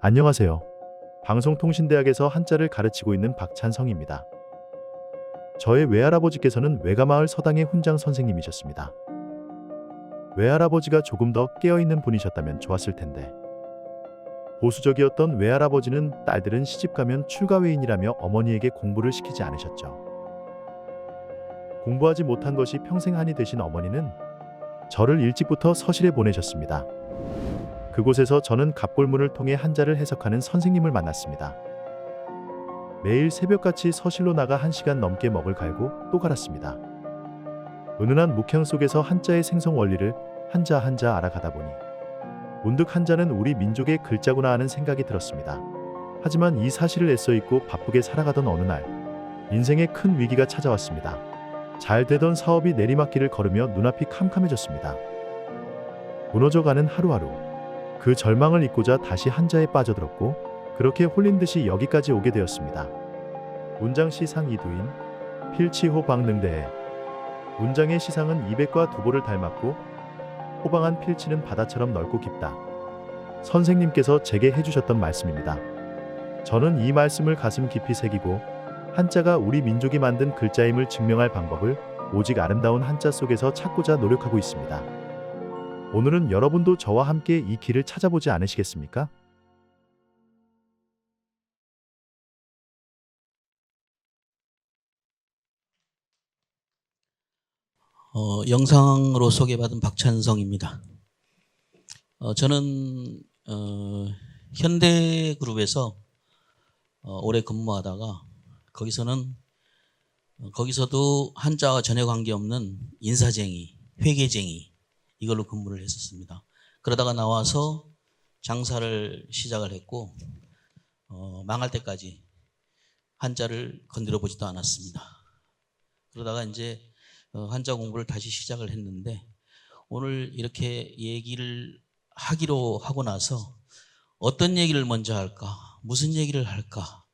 안녕하세요. 방송통신대학에서 한자를 가르치고 있는 박찬성입니다. 저의 외할아버지께서는 외가마을 서당의 훈장 선생님이셨습니다. 외할아버지가 조금 더 깨어있는 분이셨다면 좋았을 텐데. 보수적이었던 외할아버지는 딸들은 시집가면 출가회인이라며 어머니에게 공부를 시키지 않으셨죠. 공부하지 못한 것이 평생 한이 되신 어머니는 저를 일찍부터 서실에 보내셨습니다. 그곳에서 저는 갑골문을 통해 한자를 해석하는 선생님을 만났습니다. 매일 새벽같이 서실로 나가 1시간 넘게 먹을 갈고 또 갈았습니다. 은은한 묵향 속에서 한자의 생성 원리를 한자 알아가다 보니 문득 한자는 우리 민족의 글자구나 하는 생각이 들었습니다. 하지만 이 사실을 애써 잊고 바쁘게 살아가던 어느 날 인생에 큰 위기가 찾아왔습니다. 잘 되던 사업이 내리막길을 걸으며 눈앞이 캄캄해졌습니다. 무너져가는 하루하루. 그 절망을 잊고자 다시 한자에 빠져들었고 그렇게 홀린 듯이 여기까지 오게 되었습니다. 문장 시상 이두인 필치호 방능대해. 문장의 시상은 200과 두보를 닮았고 호방한 필치는 바다처럼 넓고 깊다. 선생님께서 제게 해주셨던 말씀입니다. 저는 이 말씀을 가슴 깊이 새기고 한자가 우리 민족이 만든 글자임을 증명할 방법을 오직 아름다운 한자 속에서 찾고자 노력하고 있습니다. 오늘은 여러분도 저와 함께 이 길을 찾아보지 않으시겠습니까? 영상으로 소개받은 박찬성입니다. 저는 현대그룹에서 오래 근무하다가 거기서도 한자와 전혀 관계없는 인사쟁이, 회계쟁이 이걸로 근무를 했었습니다. 그러다가 나와서 장사를 시작을 했고 망할 때까지 한자를 건드려 보지도 않았습니다. 그러다가 이제 한자 공부를 다시 시작을 했는데 오늘 이렇게 얘기를 하기로 하고 나서 어떤 얘기를 먼저 할까, 무슨 얘기를 할까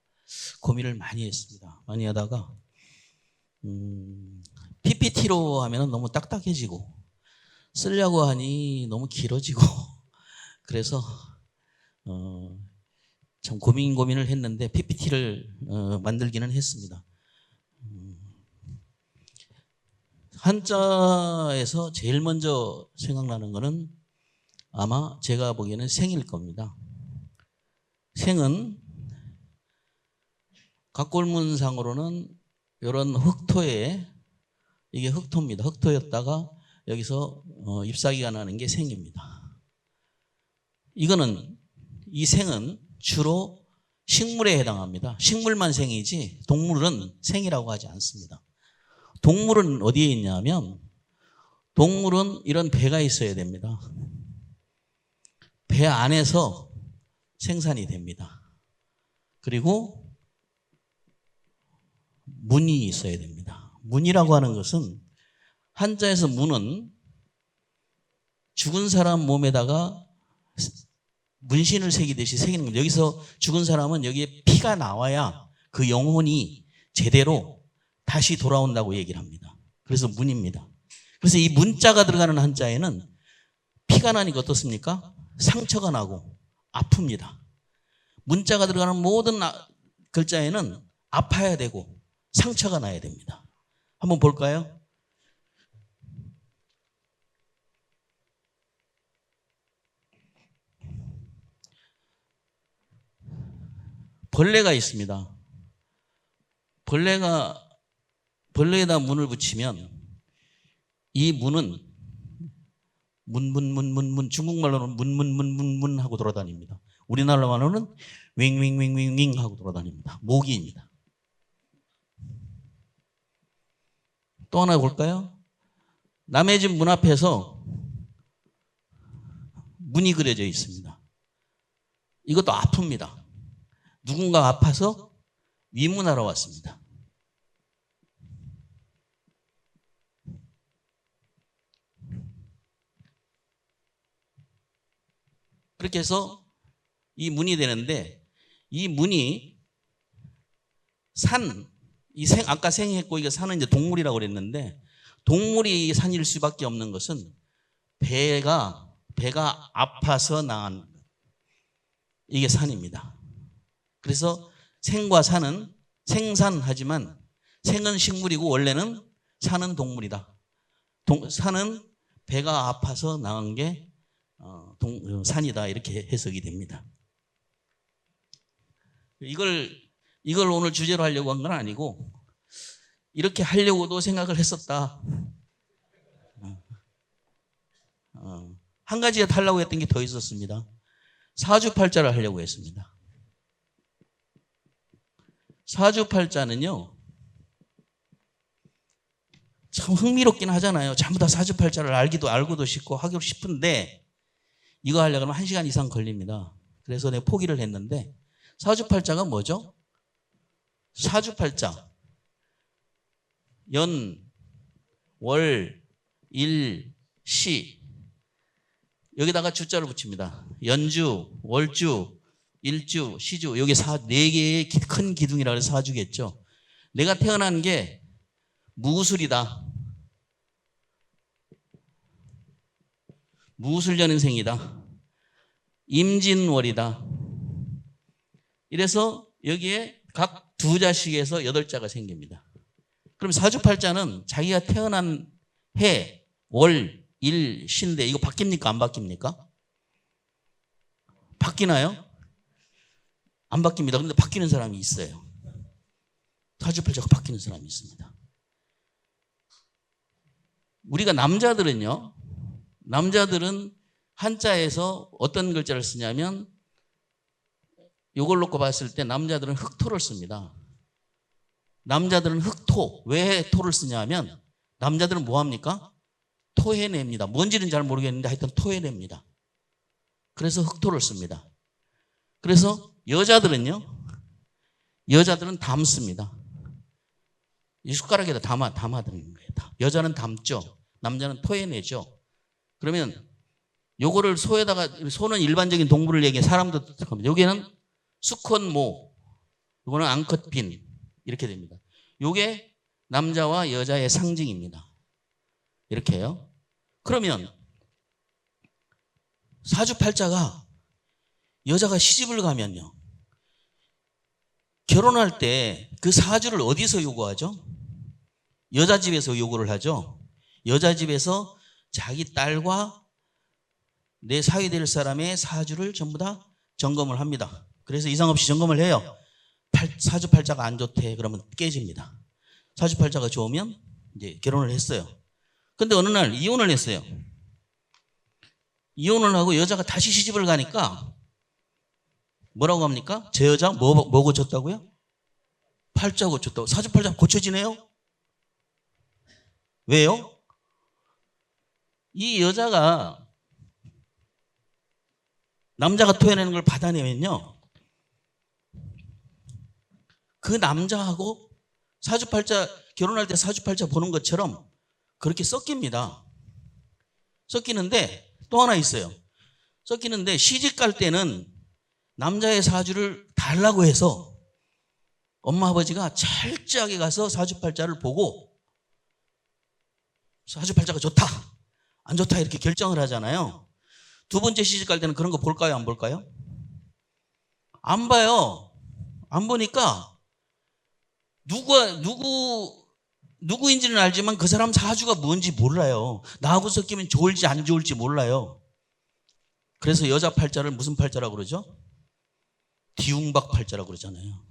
고민을 많이 했습니다. 많이 하다가 PPT로 하면 너무 딱딱해지고 쓰려고 하니 너무 길어지고 그래서 참 고민을 했는데 PPT를 만들기는 했습니다. 한자에서 제일 먼저 생각나는 것은 아마 제가 보기에는 생일 겁니다. 생은 각골문상으로는 이런 흑토에, 이게 흑토입니다. 흑토였다가 여기서 잎사귀가 나는 게 생입니다. 이 생은 주로 식물에 해당합니다. 식물만 생이지 동물은 생이라고 하지 않습니다. 동물은 어디에 있냐면 동물은 이런 배가 있어야 됩니다. 배 안에서 생산이 됩니다. 그리고 문이 있어야 됩니다. 문이라고 하는 것은 한자에서 문은 죽은 사람 몸에다가 문신을 새기듯이 새기는 겁니다. 여기서 죽은 사람은 여기에 피가 나와야 그 영혼이 제대로 다시 돌아온다고 얘기를 합니다. 그래서 문입니다. 그래서 이 문자가 들어가는 한자에는 피가 나니까 어떻습니까? 상처가 나고 아픕니다. 문자가 들어가는 모든 글자에는 아파야 되고 상처가 나야 됩니다. 한번 볼까요? 벌레가 있습니다. 벌레에다 문을 붙이면 이 문은 문 중국말로는 문 하고 돌아다닙니다. 우리나라 말로는 윙 하고 돌아다닙니다. 모기입니다. 또 하나 볼까요? 남의 집 문 앞에서 문이 그려져 있습니다. 이것도 아픕니다. 누군가 아파서 위문하러 왔습니다. 그렇게 해서 이 문이 되는데 이 문이 아까 생했고 이거 산은 이제 동물이라고 그랬는데 동물이 산일 수밖에 없는 것은 배가 아파서 나간 이게 산입니다. 그래서 생과 산은 생산하지만 생은 식물이고 원래는 산은 동물이다. 산은 배가 아파서 나온 게 산이다 이렇게 해석이 됩니다. 이걸 오늘 주제로 하려고 한 건 아니고 이렇게 하려고도 생각을 했었다. 한 가지가 하려고 했던 게 더 있었습니다. 사주팔자를 하려고 했습니다. 사주팔자는요 참 흥미롭긴 하잖아요. 전부 다 사주팔자를 알고도 싶고 하고 싶은데 이거 하려고 하면 1시간 이상 걸립니다. 그래서 내가 포기를 했는데 사주팔자가 뭐죠? 사주팔자 연, 월, 일, 시 여기다가 주자를 붙입니다. 연주, 월주, 일주, 시주 여기 4개의 큰 기둥이라 해서 사주겠죠. 내가 태어난 게 무술이다. 무술년생이다. 임진월이다. 이래서 여기에 각 두 자씩에서 8자가 생깁니다. 그럼 사주팔자는 자기가 태어난 해, 월, 일, 시인데 이거 바뀝니까? 안 바뀝니까? 바뀌나요? 안 바뀝니다. 그런데 바뀌는 사람이 있어요. 사주팔자가 바뀌는 사람이 있습니다. 우리가 남자들은 한자에서 어떤 글자를 쓰냐면 이걸 놓고 봤을 때 남자들은 흑토를 씁니다. 남자들은 흑토. 왜 토를 쓰냐면 남자들은 뭐합니까? 토해냅니다. 뭔지는 잘 모르겠는데 하여튼 토해냅니다. 그래서 흑토를 씁니다. 그래서 여자들은 담습니다. 이 숟가락에다 담아드는 거예요. 여자는 담죠. 남자는 토해내죠. 그러면 요거를 소는 일반적인 동물을 얘기해 사람도 뜻합니다. 여기는 수컷모, 요거는 암컷빈 이렇게 됩니다. 요게 남자와 여자의 상징입니다. 이렇게요. 그러면 사주팔자가 여자가 시집을 가면요. 결혼할 때 그 사주를 어디서 요구하죠? 여자 집에서 요구를 하죠. 여자 집에서 자기 딸과 내 사위 될 사람의 사주를 전부 다 점검을 합니다. 그래서 이상 없이 점검을 해요. 사주팔자가 안 좋대. 그러면 깨집니다. 사주팔자가 좋으면 이제 결혼을 했어요. 근데 어느 날 이혼을 했어요. 이혼을 하고 여자가 다시 시집을 가니까 뭐라고 합니까? 제 여자 뭐 고쳤다고요? 팔자 고쳤다고. 사주팔자 고쳐지네요? 왜요? 이 여자가 남자가 토해내는 걸 받아내면요. 그 남자하고 사주팔자 결혼할 때 사주팔자 보는 것처럼 그렇게 섞입니다. 섞이는데 또 하나 있어요. 섞이는데 시집 갈 때는 남자의 사주를 달라고 해서 엄마 아버지가 철저하게 가서 사주팔자를 보고 사주팔자가 좋다 안 좋다 이렇게 결정을 하잖아요. 두 번째 시집 갈 때는 그런 거 볼까요? 안 볼까요? 안 봐요. 안 보니까 누구인지는 알지만 그 사람 사주가 뭔지 몰라요. 나하고 섞이면 좋을지 안 좋을지 몰라요. 그래서 여자 팔자를 무슨 팔자라고 그러죠? 디웅박 팔자라고 그러잖아요.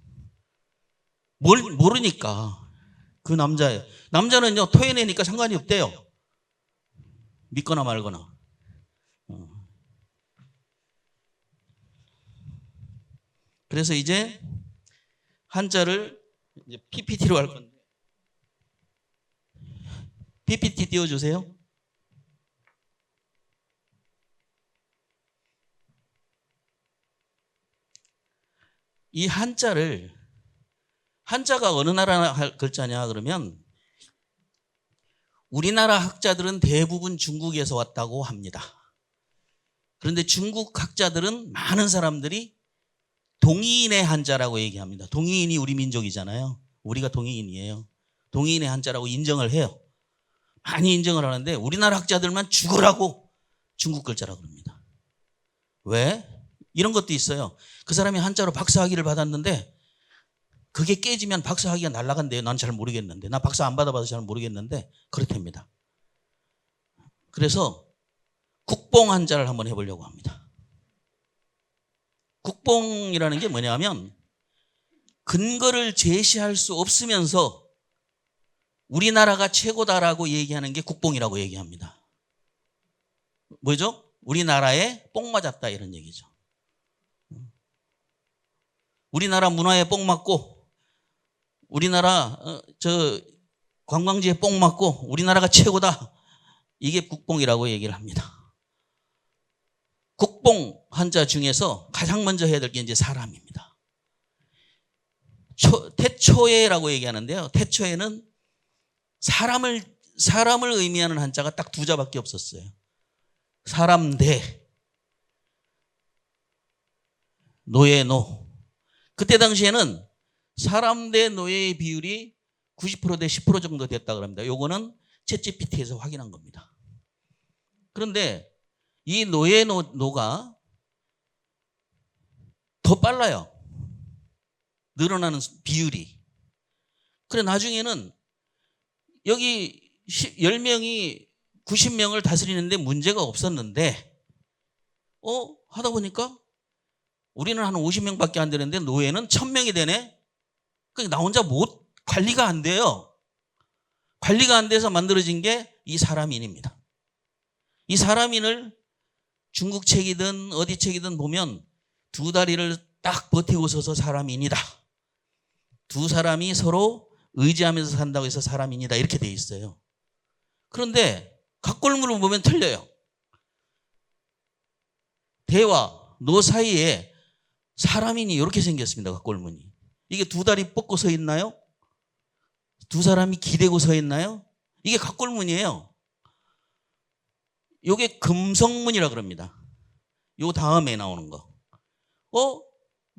모르니까 그 남자는요 토해내니까 상관이 없대요. 믿거나 말거나. 그래서 이제 한자를 이제 PPT로 할 건데 PPT 띄워주세요. 이 한자가 어느 나라 글자냐 그러면 우리나라 학자들은 대부분 중국에서 왔다고 합니다. 그런데 중국 학자들은 많은 사람들이 동이인의 한자라고 얘기합니다. 동이인이 우리 민족이잖아요. 우리가 동이인이에요. 동이인의 한자라고 인정을 해요. 많이 인정을 하는데 우리나라 학자들만 죽으라고 중국 글자라고 합니다. 왜? 이런 것도 있어요. 그 사람이 한자로 박사학위를 받았는데 그게 깨지면 박사학위가 날아간대요. 난 잘 모르겠는데. 나 박사 안 받아봐서 잘 모르겠는데 그렇답니다. 그래서 국뽕 한자를 한번 해보려고 합니다. 국뽕이라는 게 뭐냐면 근거를 제시할 수 없으면서 우리나라가 최고다라고 얘기하는 게 국뽕이라고 얘기합니다. 뭐죠? 우리나라에 뽕 맞았다 이런 얘기죠. 우리나라 문화에 뽕 맞고 우리나라 관광지에 뽕 맞고 우리나라가 최고다. 이게 국뽕이라고 얘기를 합니다. 국뽕 한자 중에서 가장 먼저 해야 될 게 이제 사람입니다. 태초에라고 얘기하는데요. 태초에는 사람을 의미하는 한자가 딱 두 자밖에 없었어요. 사람대, 노예노. 그때 당시에는 사람 대 노예의 비율이 90% 대 10% 정도 됐다 그럽니다. 요거는 챗GPT에서 확인한 겁니다. 그런데 이 노예노가 더 빨라요. 늘어나는 비율이. 그래 나중에는 여기 10명이 90명을 다스리는데 문제가 없었는데 하다 보니까 우리는 한 50명밖에 안 되는데 노예는 1000명이 되네. 그러니까 나 혼자 관리가 안 돼요. 관리가 안 돼서 만들어진 게 이 사람인입니다. 이 사람인을 중국 책이든 어디 책이든 보면 두 다리를 딱 버티고 서서 사람인이다. 두 사람이 서로 의지하면서 산다고 해서 사람인이다. 이렇게 돼 있어요. 그런데 각골문을 보면 틀려요. 대와 노 사이에 사람인이 이렇게 생겼습니다. 각골문이. 이게 두 다리 뻗고 서 있나요? 두 사람이 기대고 서 있나요? 이게 각골문이에요. 이게 금성문이라 그럽니다. 요 다음에 나오는 거.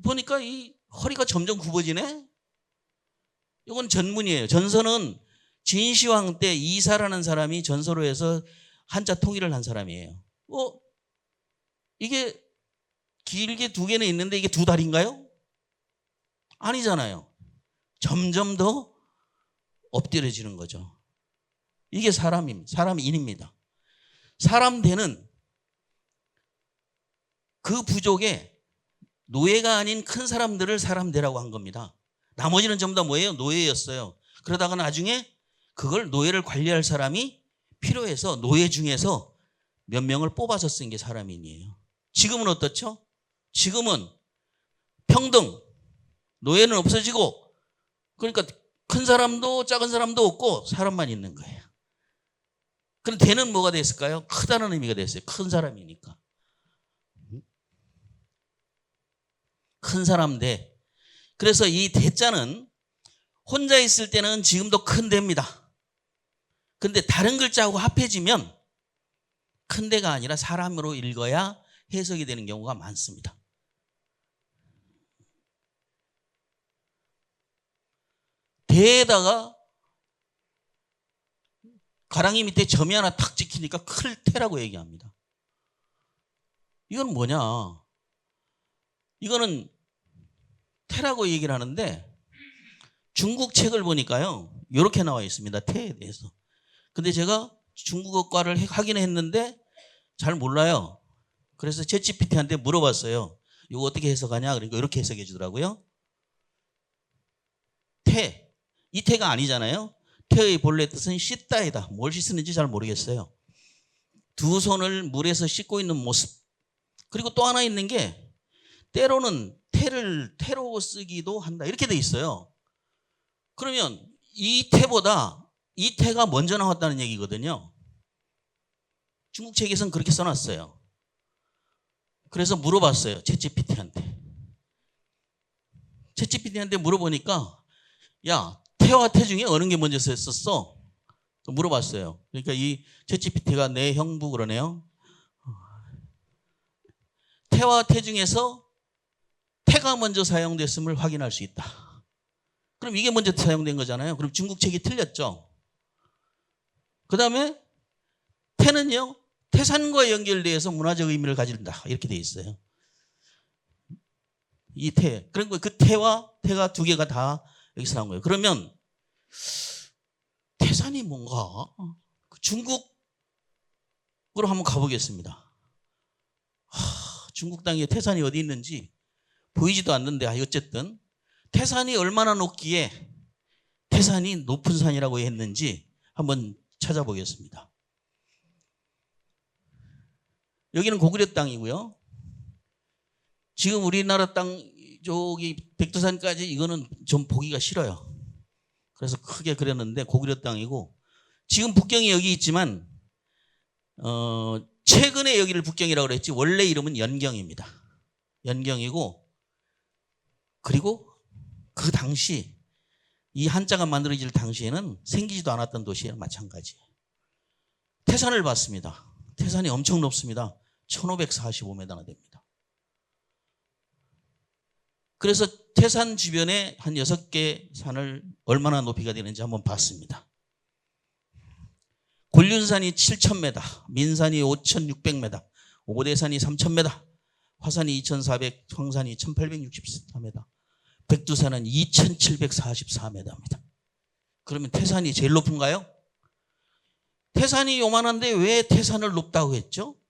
보니까 이 허리가 점점 굽어지네? 이건 전문이에요. 전서는 진시황 때 이사라는 사람이 전서로 해서 한자 통일을 한 사람이에요. 이게 길게 두 개는 있는데 이게 두 다리인가요? 아니잖아요. 점점 더 엎드려지는 거죠. 이게 사람인입니다. 사람대는 그 부족에 노예가 아닌 큰 사람들을 사람대라고 한 겁니다. 나머지는 전부 다 뭐예요? 노예였어요. 그러다가 나중에 그걸 노예를 관리할 사람이 필요해서 노예 중에서 몇 명을 뽑아서 쓴 게 사람인이에요. 지금은 어떻죠? 지금은 평등, 노예는 없어지고 그러니까 큰 사람도 작은 사람도 없고 사람만 있는 거예요. 그럼 대는 뭐가 됐을까요? 크다는 의미가 됐어요. 큰 사람이니까. 큰 사람 대. 그래서 이 대자는 혼자 있을 때는 지금도 큰 대입니다. 근데 다른 글자하고 합해지면 큰 대가 아니라 사람으로 읽어야 해석이 되는 경우가 많습니다. 대에다가 가랑이 밑에 점이 하나 탁 찍히니까 클테라고 얘기합니다. 이건 뭐냐? 이거는 태라고 얘기를 하는데 중국 책을 보니까요. 이렇게 나와 있습니다. 태에 대해서. 근데 제가 중국어과를 하긴 했는데 잘 몰라요. 그래서 챗GPT한테 물어봤어요. 이거 어떻게 해석하냐? 그러니까 이렇게 해석해 주더라고요. 태. 이 태가 아니잖아요. 태의 본래 뜻은 씻다이다. 뭘 씻는지 잘 모르겠어요. 두 손을 물에서 씻고 있는 모습. 그리고 또 하나 있는 게 때로는 태를 태로 쓰기도 한다. 이렇게 돼 있어요. 그러면 이 태보다 이 태가 먼저 나왔다는 얘기거든요. 중국 책에서는 그렇게 써놨어요. 그래서 물어봤어요. 챗GPT한테. 챗GPT한테 물어보니까 야, 태와 태 중에 어느 게 먼저 썼어? 물어봤어요. 그러니까 이 챗GPT가 내 형부 그러네요. 태와 태 중에서 태가 먼저 사용됐음을 확인할 수 있다. 그럼 이게 먼저 사용된 거잖아요. 그럼 중국 책이 틀렸죠. 그 다음에 태는요. 태산과 연결돼서 문화적 의미를 가진다. 이렇게 돼 있어요. 이 태. 그러니까 그 태와 태가 두 개가 다 여기서 나온 거예요. 그러면 태산이 뭔가? 중국으로 한번 가보겠습니다. 중국 땅에 태산이 어디 있는지 보이지도 않는데 어쨌든 태산이 얼마나 높기에 태산이 높은 산이라고 했는지 한번 찾아보겠습니다. 여기는 고구려 땅이고요. 지금 우리나라 땅 저기 백두산까지 이거는 좀 보기가 싫어요. 그래서 크게 그렸는데 고구려 땅이고 지금 북경이 여기 있지만 최근에 여기를 북경이라고 그랬지 원래 이름은 연경입니다. 연경이고 그리고 그 당시 이 한자가 만들어질 당시에는 생기지도 않았던 도시와 마찬가지예요. 태산을 봤습니다. 태산이 엄청 높습니다. 1545m나 됩니다. 그래서 태산 주변에 한 6개 산을 얼마나 높이가 되는지 한번 봤습니다. 곤륜산이 7,000m, 민산이 5,600m, 오대산이 3,000m, 화산이 2,400, 황산이 1,864m, 백두산은 2,744m입니다. 그러면 태산이 제일 높은가요? 태산이 요만한데 왜 태산을 높다고 했죠?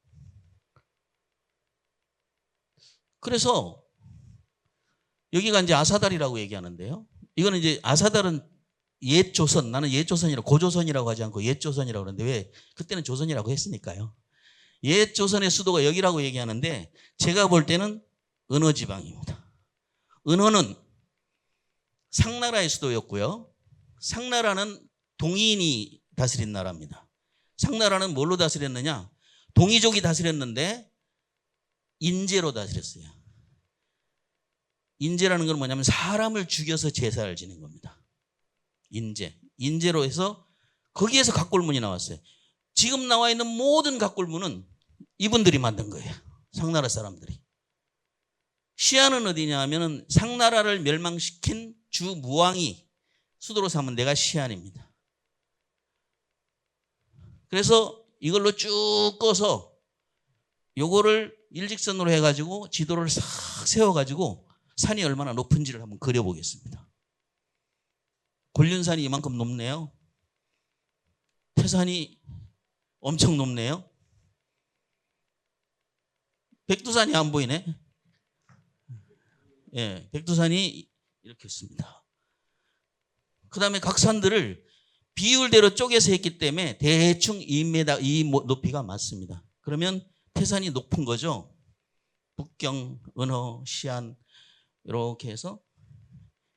그래서 여기가 이제 아사달이라고 얘기하는데요. 이거는 이제 아사달은 옛 조선, 나는 옛 조선이라고 고조선이라고 하지 않고 옛 조선이라고 그러는데 왜 그때는 조선이라고 했으니까요. 옛 조선의 수도가 여기라고 얘기하는데 제가 볼 때는 은어 지방입니다. 은어는 상나라의 수도였고요. 상나라는 동인이 다스린 나라입니다. 상나라는 뭘로 다스렸느냐? 동이족이 다스렸는데 인제로 다스렸어요. 인제라는 건 뭐냐면 사람을 죽여서 제사를 지낸 겁니다. 인제로 해서 거기에서 각골문이 나왔어요. 지금 나와 있는 모든 각골문은 이분들이 만든 거예요. 상나라 사람들이. 시안은 어디냐 하면은 상나라를 멸망시킨 주 무왕이 수도로 삼은 데가 시안입니다. 그래서 이걸로 쭉 꺼서 요거를 일직선으로 해가지고 지도를 싹 세워가지고 산이 얼마나 높은지를 한번 그려보겠습니다. 곤륜산이 이만큼 높네요. 태산이 엄청 높네요. 백두산이 안 보이네. 예, 백두산이 이렇게 있습니다. 그 다음에 각 산들을 비율대로 쪼개서 했기 때문에 대충 2m, 이 높이가 맞습니다. 그러면 태산이 높은 거죠. 북경, 은허, 시안 이렇게 해서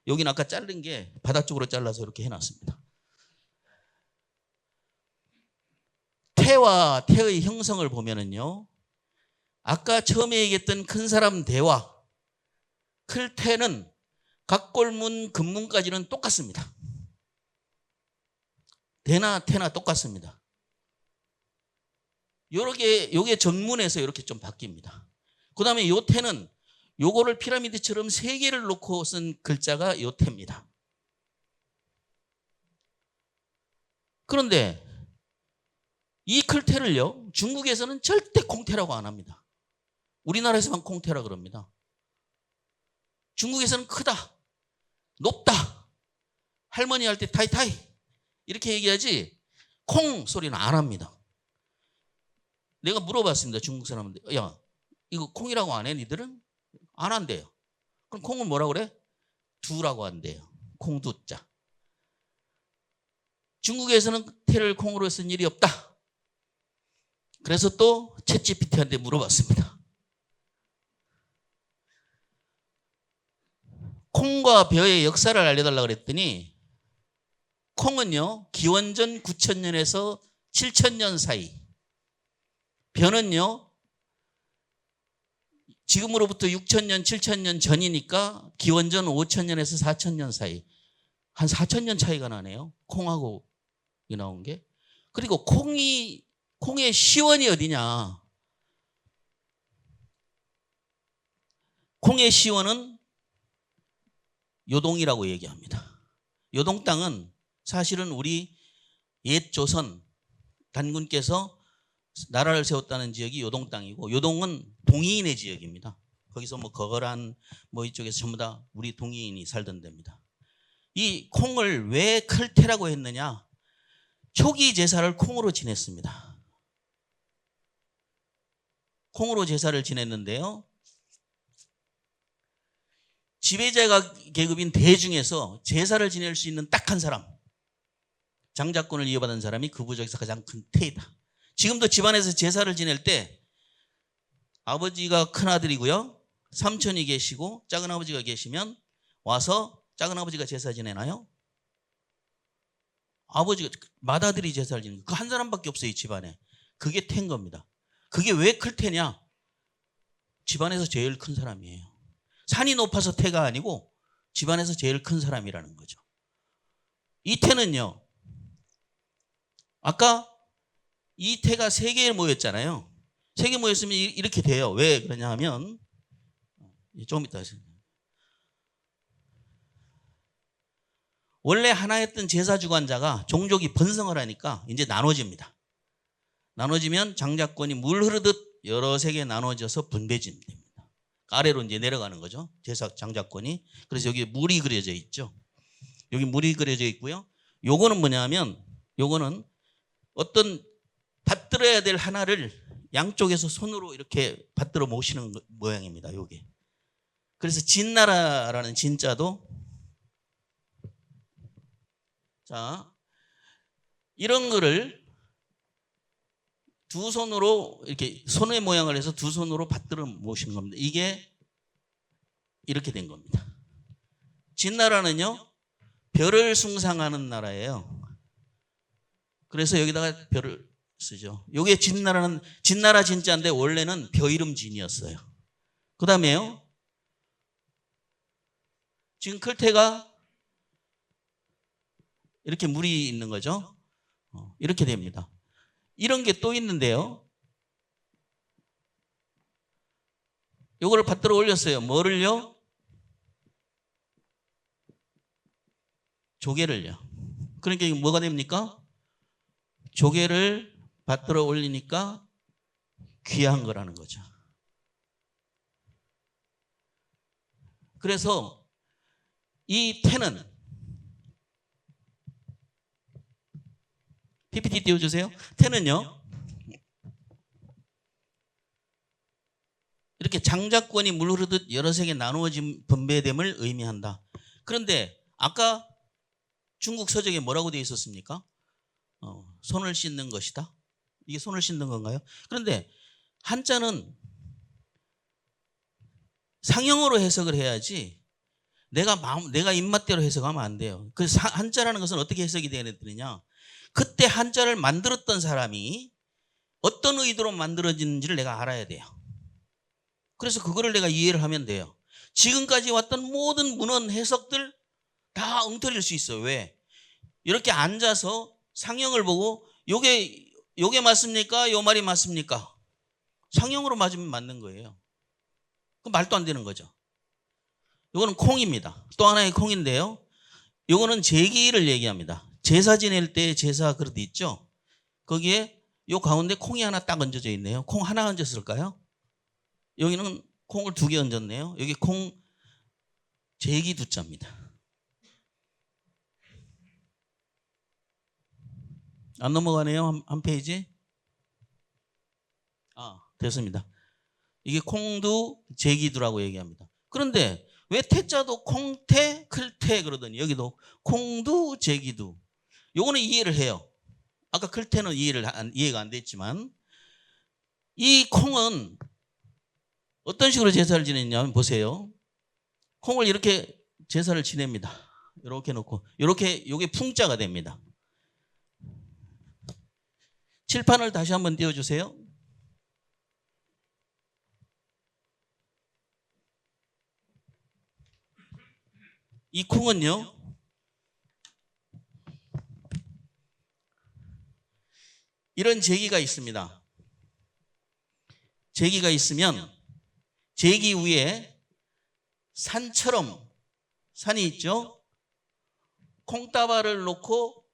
여기는 아까 자른 게 바다 쪽으로 잘라서 이렇게 해놨습니다. 태와 태의 형성을 보면은요, 아까 처음에 얘기했던 큰 사람 대와 클 태는 각골문 근문까지는 똑같습니다. 대나 태나 똑같습니다. 요게 전문에서 이렇게 좀 바뀝니다. 그 다음에 요 태는 요거를 피라미드처럼 3개를 놓고 쓴 글자가 요 태입니다. 그런데 이 클태를요, 중국에서는 절대 콩태라고 안 합니다. 우리나라에서만 콩태라 그럽니다. 중국에서는 크다, 높다, 할머니 할 때 타이타이 이렇게 얘기하지 콩 소리는 안 합니다. 내가 물어봤습니다. 중국 사람한테. 야, 이거 콩이라고 안 해? 니들은? 안 한대요. 그럼 콩은 뭐라고 그래? 두라고 한대요. 콩두자. 중국에서는 태를 콩으로 쓴 일이 없다. 그래서 또 챗GPT한테 물어봤습니다. 콩과 벼의 역사를 알려달라고 그랬더니 콩은요, 기원전 9,000년에서 7,000년 사이, 벼는요 지금으로부터 6,000년, 7,000년 전이니까 기원전 5,000년에서 4,000년 사이, 한 4,000년 차이가 나네요. 콩하고 이 나온 게. 그리고 콩의 시원이 어디냐? 콩의 시원은 요동이라고 얘기합니다. 요동 땅은 사실은 우리 옛 조선 단군께서 나라를 세웠다는 지역이 요동 땅이고, 요동은 동이인의 지역입니다. 거기서 뭐 거거란 뭐 이쪽에서 전부 다 우리 동의인이 살던 데입니다. 이 콩을 왜 클테라고 했느냐? 초기 제사를 콩으로 지냈습니다. 콩으로 제사를 지냈는데요. 지배자 계급인 대 중에서 제사를 지낼 수 있는 딱 한 사람, 장자권을 이어받은 사람이 그 부족에서 가장 큰 태이다. 지금도 집안에서 제사를 지낼 때 아버지가 큰아들이고요, 삼촌이 계시고 작은아버지가 계시면 와서 작은아버지가 제사 지내나요? 아버지가, 맏아들이 제사를 지내는 그 한 사람밖에 없어요, 이 집안에. 그게 태인 겁니다. 그게 왜 클 테냐? 집안에서 제일 큰 사람이에요. 산이 높아서 태가 아니고 집안에서 제일 큰 사람이라는 거죠. 이 태는요, 아까 이 태가 세 개 모였잖아요. 세 개 모였으면 이렇게 돼요. 왜 그러냐 하면, 좀 이따 하세요. 원래 하나였던 제사 주관자가 종족이 번성을 하니까 이제 나눠집니다. 나눠지면 장자권이 물 흐르듯 여러 세계에 나눠져서 분배됩니다. 아래로 이제 내려가는 거죠. 제사 장자권이. 그래서 여기 물이 그려져 있죠. 여기 물이 그려져 있고요. 요거는 뭐냐면, 요거는 어떤 받들어야 될 하나를 양쪽에서 손으로 이렇게 받들어 모시는 모양입니다. 요게. 그래서 진나라라는 진자도, 자, 이런 거를 두 손으로 이렇게 손의 모양을 해서 두 손으로 받들어 모시는 겁니다. 이게 이렇게 된 겁니다. 진나라는요, 별을 숭상하는 나라예요. 그래서 여기다가 별을 쓰죠. 이게 진나라는, 진나라 진자인데 원래는 벼이름 진이었어요. 그 다음에요, 지금 클테가 이렇게 물이 있는 거죠. 이렇게 됩니다. 이런 게 또 있는데요. 요거를 받들어 올렸어요. 뭐를요? 조개를요. 그러니까 이게 뭐가 됩니까? 조개를 받들어 올리니까 귀한 거라는 거죠. 그래서 이 태는, PPT 띄워주세요. 태는요, 이렇게 장자권이 물 흐르듯 여러 세계 나누어진 분배됨을 의미한다. 그런데 아까 중국 서적에 뭐라고 되어 있었습니까? 손을 씻는 것이다. 이게 손을 씻는 건가요? 그런데 한자는 상형으로 해석을 해야지 내가 입맛대로 해석하면 안 돼요. 그 한자라는 것은 어떻게 해석이 되느냐? 그때 한자를 만들었던 사람이 어떤 의도로 만들어지는지를 내가 알아야 돼요. 그래서 그거를 내가 이해를 하면 돼요. 지금까지 왔던 모든 문헌 해석들 다 엉터리일 수 있어요. 왜? 이렇게 앉아서 상형을 보고 요게 맞습니까? 요 말이 맞습니까? 상형으로 맞으면 맞는 거예요. 그 말도 안 되는 거죠. 요거는 콩입니다. 또 하나의 콩인데요. 요거는 제기를 얘기합니다. 제사 지낼 때 제사 그릇 있죠? 거기에 요 가운데 콩이 하나 딱 얹어져 있네요. 콩 하나 얹었을까요? 여기는 콩을 2개 얹었네요. 여기 콩 제기 두자입니다. 안 넘어가네요. 한 페이지. 됐습니다. 이게 콩두 제기두라고 얘기합니다. 그런데 왜 태자도 콩태, 클태 그러더니 여기도 콩두, 제기두. 요거는 이해를 해요. 아까 클태는 이해가 안 됐지만, 이 콩은 어떤 식으로 제사를 지냈냐면 보세요. 콩을 이렇게 제사를 지냅니다. 이렇게 놓고 이렇게 요게 풍자가 됩니다. 칠판을 다시 한번 띄워주세요. 이 콩은요, 이런 제기가 있습니다. 제기가 있으면 제기 위에 산처럼, 산이 있죠? 콩다발을 놓고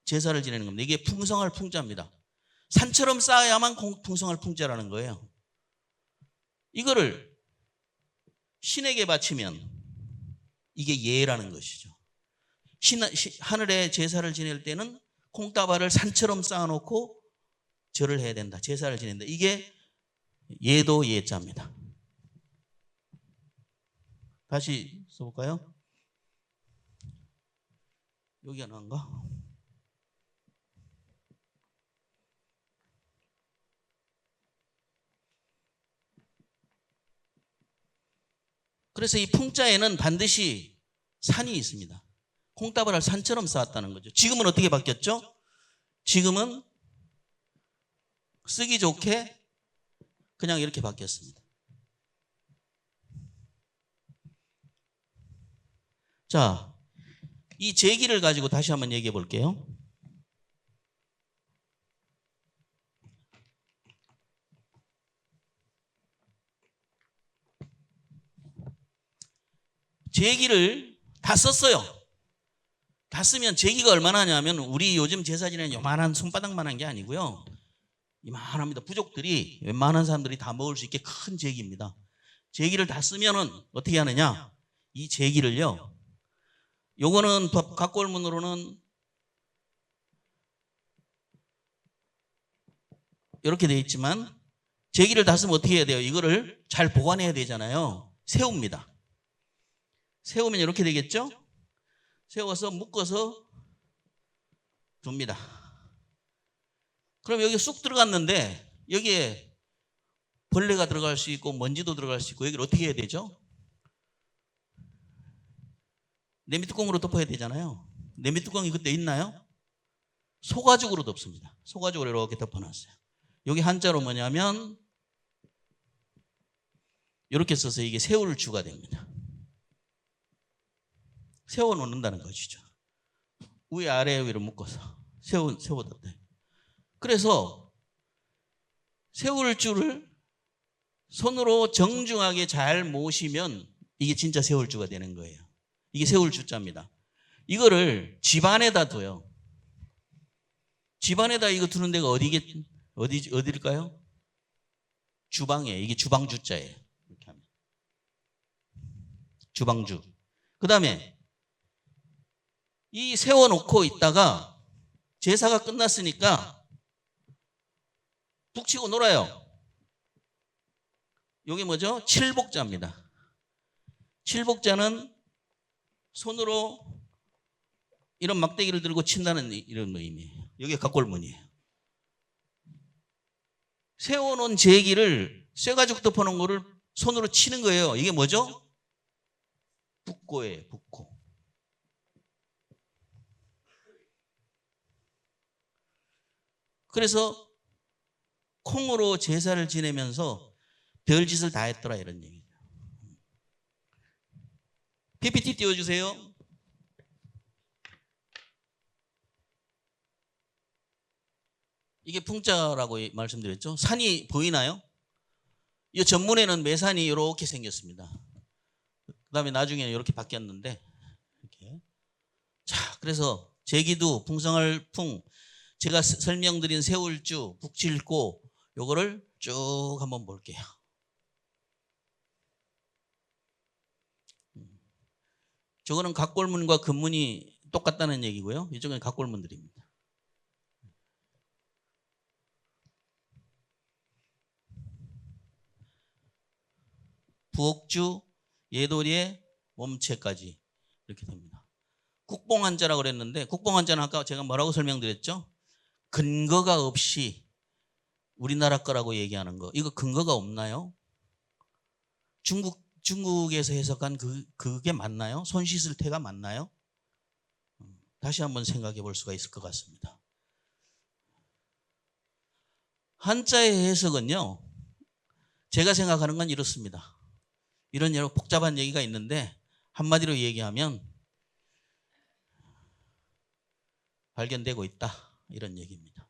제사를 지내는 겁니다. 이게 풍성할 풍자입니다. 산처럼 쌓아야만 풍성할 풍자라는 거예요. 이거를 신에게 바치면 이게 예라는 것이죠. 하늘에 제사를 지낼 때는 콩다발을 산처럼 쌓아놓고 절을 해야 된다. 제사를 지낸다. 이게 예도 예자입니다. 다시 써볼까요? 여기 하나인가? 그래서 이 풍자에는 반드시 산이 있습니다. 콩다발을 산처럼 쌓았다는 거죠. 지금은 어떻게 바뀌었죠? 지금은 쓰기 좋게 그냥 이렇게 바뀌었습니다. 자, 이 제기를 가지고 다시 한번 얘기해 볼게요. 제기를 다 썼어요. 다 쓰면 제기가 얼마나 하냐면 우리 요즘 제사 지내는 요만한 손바닥만한 게 아니고요. 이만합니다. 부족들이 웬만한 사람들이 다 먹을 수 있게 큰 제기입니다. 제기를 다 쓰면은 어떻게 하느냐? 이 제기를요. 요거는 각골문으로는 이렇게 되어 있지만 제기를 다 쓰면 어떻게 해야 돼요? 이거를 잘 보관해야 되잖아요. 세웁니다. 세우면 이렇게 되겠죠? 세워서 묶어서 둡니다. 그럼 여기 쑥 들어갔는데 여기에 벌레가 들어갈 수 있고 먼지도 들어갈 수 있고 여기를 어떻게 해야 되죠? 냄비뚜껑으로 덮어야 되잖아요. 냄비뚜껑이 그때 있나요? 소가죽으로 덮습니다. 소가죽으로 이렇게 덮어놨어요. 여기 한자로 뭐냐면 이렇게 써서 이게 세울주가 됩니다. 세워놓는다는 것이죠. 위에 아래 위로 묶어서 세워뒀대. 그래서 세울주를 손으로 정중하게 잘 모시면 이게 진짜 세울주가 되는 거예요. 이게 세울주자입니다. 이거를 집안에다 둬요. 집안에다 이거 두는 데가 어디일까요? 주방에. 이게 주방주자예요. 이렇게 하면. 주방주. 그 다음에 이 세워놓고 있다가 제사가 끝났으니까 북치고 놀아요. 이게 뭐죠? 칠복자입니다. 칠복자는 손으로 이런 막대기를 들고 친다는 이런 의미예요. 여기가 각골문이에요. 세워놓은 제기를 쇠가죽 덮어놓은 거를 손으로 치는 거예요. 이게 뭐죠? 북고예요. 북고. 그래서 콩으로 제사를 지내면서 별짓을 다 했더라 이런 얘기죠. PPT 띄워주세요. 이게 풍자라고 말씀드렸죠. 산이 보이나요? 이 전문에는 매산이 이렇게 생겼습니다. 그 다음에 나중에는 이렇게 바뀌었는데 이렇게. 자, 그래서 제기도 풍성할 풍, 제가 설명드린 세울주, 북칠고 요거를 쭉 한번 볼게요. 저거는 각골문과 근문이 똑같다는 얘기고요. 이쪽은 각골문들입니다. 부옥주, 예도리에 몸체까지 이렇게 됩니다. 국봉한자라고 그랬는데 국봉한자는 아까 제가 뭐라고 설명드렸죠? 근거가 없이 우리나라 거라고 얘기하는 거. 이거 근거가 없나요? 중국에서 해석한 그게 맞나요? 손 씻을 태가 맞나요? 다시 한번 생각해 볼 수가 있을 것 같습니다. 한자의 해석은요, 제가 생각하는 건 이렇습니다. 이런 여러 복잡한 얘기가 있는데 한마디로 얘기하면 발견되고 있다 이런 얘기입니다.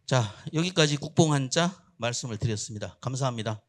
자, 여기까지 국봉한자 말씀을 드렸습니다. 감사합니다.